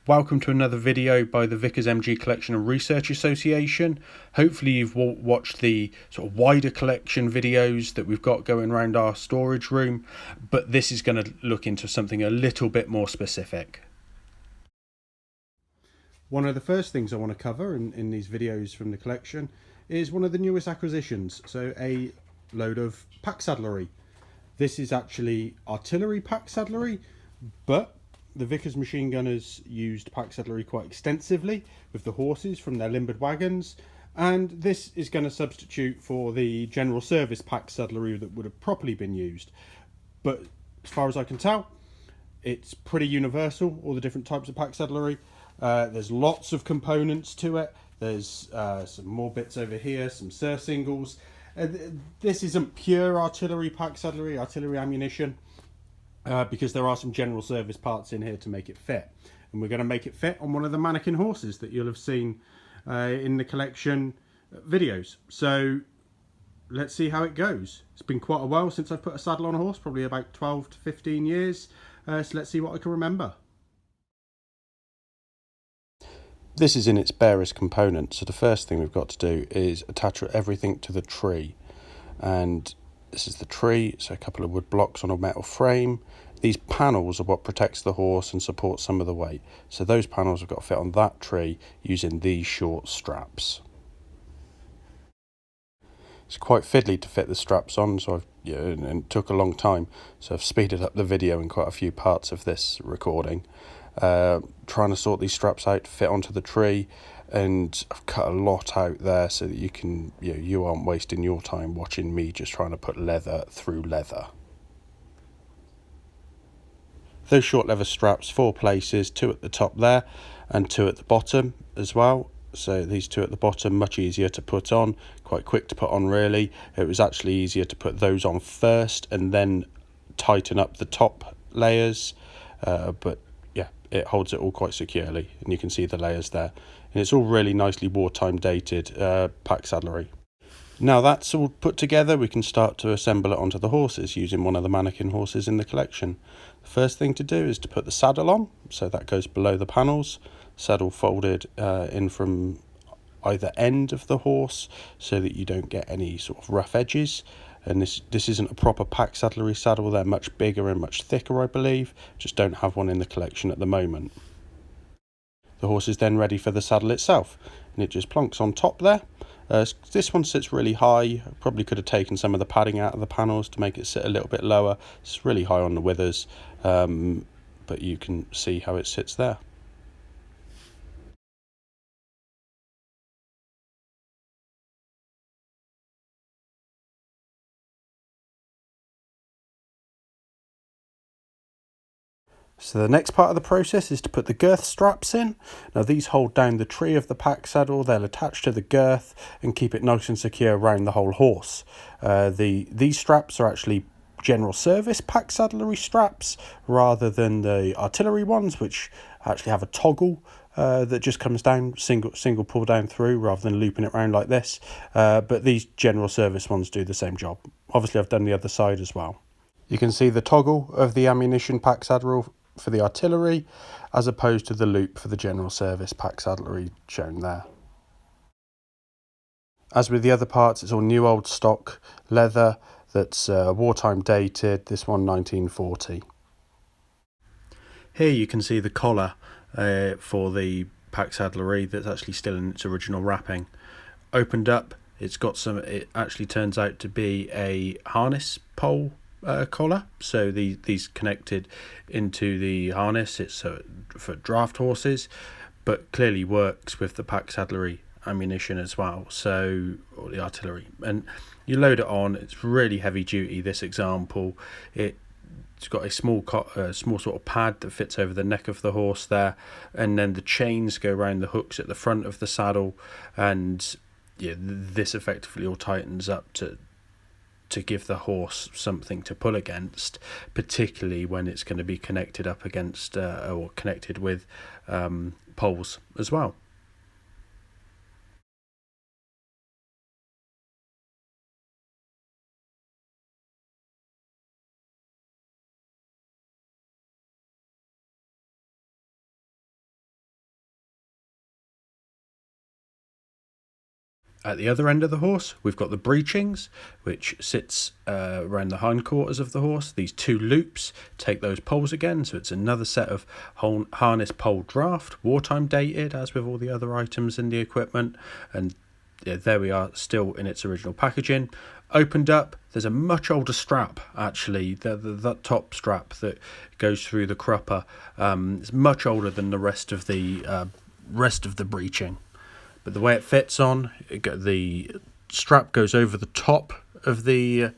Welcome to another video by the Vickers MG Collection and Research Association. Hopefully you've watched the sort of wider collection videos that we've got going around our storage room, but this is going to look into something a little bit more specific. One of the first things I want to cover in these videos from the collection is one of the newest acquisitions, so a load of Packsaddlery. This is actually artillery Packsaddlery, but the Vickers machine gunners used Packsaddlery quite extensively with the horses from their limbered wagons, and this is going to substitute for the general service Packsaddlery that would have properly been used. But as far as I can tell, it's pretty universal, all the different types of Packsaddlery. There's lots of components to it. There's some more bits over here, some surcingles. This isn't pure artillery Packsaddlery, artillery ammunition. Because there are some general service parts in here to make it fit, and we're going to make it fit on one of the mannequin horses that you'll have seen in the collection videos. So let's see how it goes. It's been quite a while since I've put a saddle on a horse, probably about 12 to 15 years, so let's see what I can remember. This is in its barest component, so the first thing we've got to do is attach everything to the tree, and this is the tree, so a couple of wood blocks on a metal frame. These panels are what protects the horse and supports some of the weight. So those panels have got to fit on that tree using these short straps. It's quite fiddly to fit the straps on, so and it took a long time. So I've speeded up the video in quite a few parts of this recording. Trying to sort these straps out to fit onto the tree, and I've cut a lot out there so that you aren't wasting your time watching me just trying to put leather through leather. Those short leather straps, 4 places, 2 at the top there and 2 at the bottom as well. So these 2 at the bottom, much easier to put on, quite quick to put on really. It was actually easier to put those on first and then tighten up the top layers, but yeah, it holds it all quite securely, and you can see the layers there. And it's all really nicely wartime dated Packsaddlery. Now that's all put together, we can start to assemble it onto the horses using one of the mannequin horses in the collection. The first thing to do is to put the saddle on, so that goes below the panels. Saddle folded in from either end of the horse so that you don't get any sort of rough edges. And this isn't a proper Packsaddlery saddle, they're much bigger and much thicker I believe, just don't have one in the collection at the moment. The horse is then ready for the saddle itself, and it just plonks on top there. This one sits really high. I probably could have taken some of the padding out of the panels to make it sit a little bit lower. It's really high on the withers, but you can see how it sits there. So the next part of the process is to put the girth straps in. Now these hold down the tree of the pack saddle, they'll attach to the girth and keep it nice and secure around the whole horse. These straps are actually general service Packsaddlery straps rather than the artillery ones, which actually have a toggle that just comes down, single pull down through rather than looping it around like this. But these general service ones do the same job. Obviously I've done the other side as well. You can see the toggle of the ammunition Packsaddlery for the artillery as opposed to the loop for the general service Packsaddlery shown there. As with the other parts, it's all new old stock leather that's wartime dated, this one 1940. Here you can see the collar for the Packsaddlery that's actually still in its original wrapping. Opened up, it actually turns out to be a harness pole collar, so these connected into the harness. It's for draft horses, but clearly works with the Packsaddlery ammunition as well, so or the artillery. And you load it on, it's really heavy duty. This example, it's got a small sort of pad that fits over the neck of the horse there, and then the chains go around the hooks at the front of the saddle, and yeah, this effectively all tightens up to give the horse something to pull against, particularly when it's going to be connected up against or connected with poles as well. At the other end of the horse, we've got the breechings, which sits around the hindquarters of the horse. These two loops take those poles again, so it's another set of harness pole draft, wartime dated, as with all the other items in the equipment. And yeah, there we are, still in its original packaging. Opened up, there's a much older strap, actually. That top strap that goes through the crupper is much older than the rest of the breeching. But the way it fits on, the strap goes over the top of the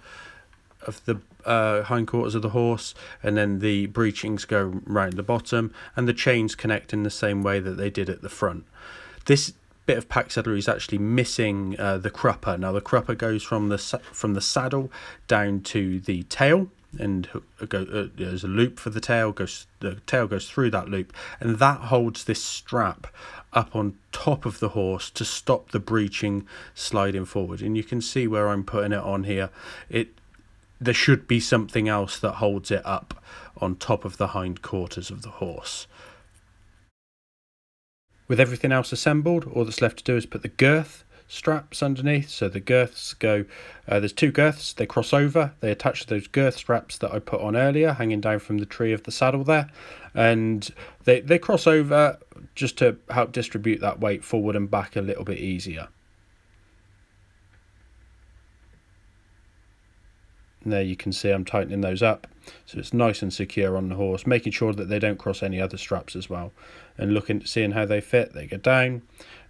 hindquarters of the horse, and then the breechings go round the bottom, and the chains connect in the same way that they did at the front. This bit of Packsaddlery is actually missing the crupper. Now the crupper goes from the saddle down to the tail, and there's a loop for the tail. The tail goes through that loop, and that holds this strap up on top of the horse to stop the breeching sliding forward. And you can see where I'm putting it on here. There should be something else that holds it up on top of the hindquarters of the horse. With everything else assembled, all that's left to do is put the girth straps underneath. So the girths go, there's two girths, they cross over, they attach to those girth straps that I put on earlier, hanging down from the tree of the saddle there, and they cross over just to help distribute that weight forward and back a little bit easier. And there you can see I'm tightening those up so it's nice and secure on the horse, making sure that they don't cross any other straps as well, and seeing how they fit. They go down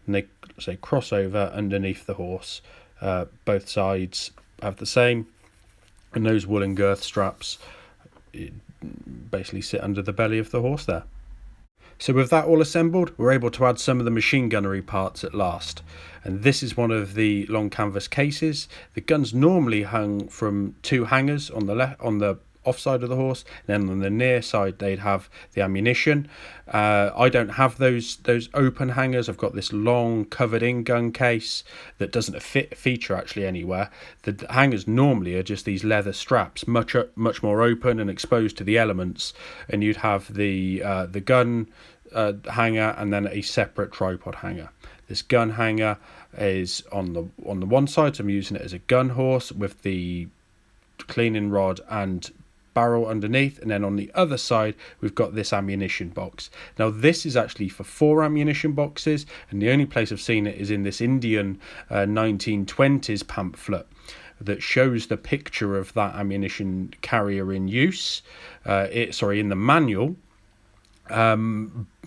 and they cross over underneath the horse. Both sides have the same, and those woolen girth straps basically sit under the belly of the horse there. So with that all assembled, we're able to add some of the machine gunnery parts at last. And this is one of the long canvas cases. The gun's normally hung from two hangers on the off side of the horse, and then on the near side they'd have the ammunition. I don't have those open hangers. I've got this long covered in gun case that doesn't feature actually anywhere. The hangers normally are just these leather straps, much more open and exposed to the elements, and you'd have the gun hanger and then a separate tripod hanger. This gun hanger is on the one side, so I'm using it as a gun horse with the cleaning rod and barrel underneath, and then on the other side we've got this ammunition box. Now this is actually for 4 ammunition boxes, and the only place I've seen it is in this Indian 1920s pamphlet that shows the picture of that ammunition carrier in use. In the manual,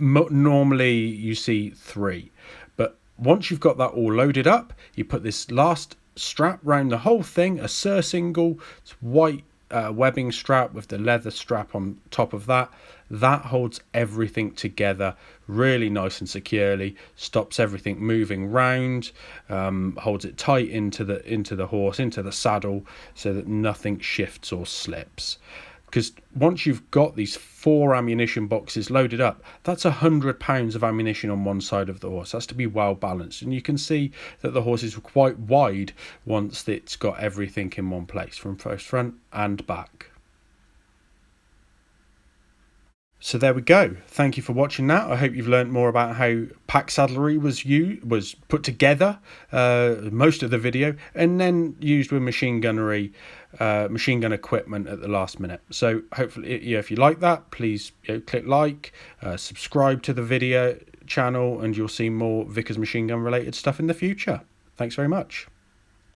normally you see 3, but once you've got that all loaded up, you put this last strap round the whole thing, a surcingle, it's white webbing strap with the leather strap on top of that. That holds everything together really nice and securely, stops everything moving round, holds it tight into the horse, into the saddle, so that nothing shifts or slips. Because once you've got these 4 ammunition boxes loaded up, that's 100 pounds of ammunition on one side of the horse. That's to be well balanced, and you can see that the horse is quite wide once it's got everything in one place, from front and back. So there we go. Thank you for watching that. I hope you've learned more about how Packsaddlery was put together, most of the video, and then used with machine gun equipment at the last minute. So hopefully, if you like that, please click like, subscribe to the video channel, and you'll see more Vickers machine gun related stuff in the future. Thanks very much.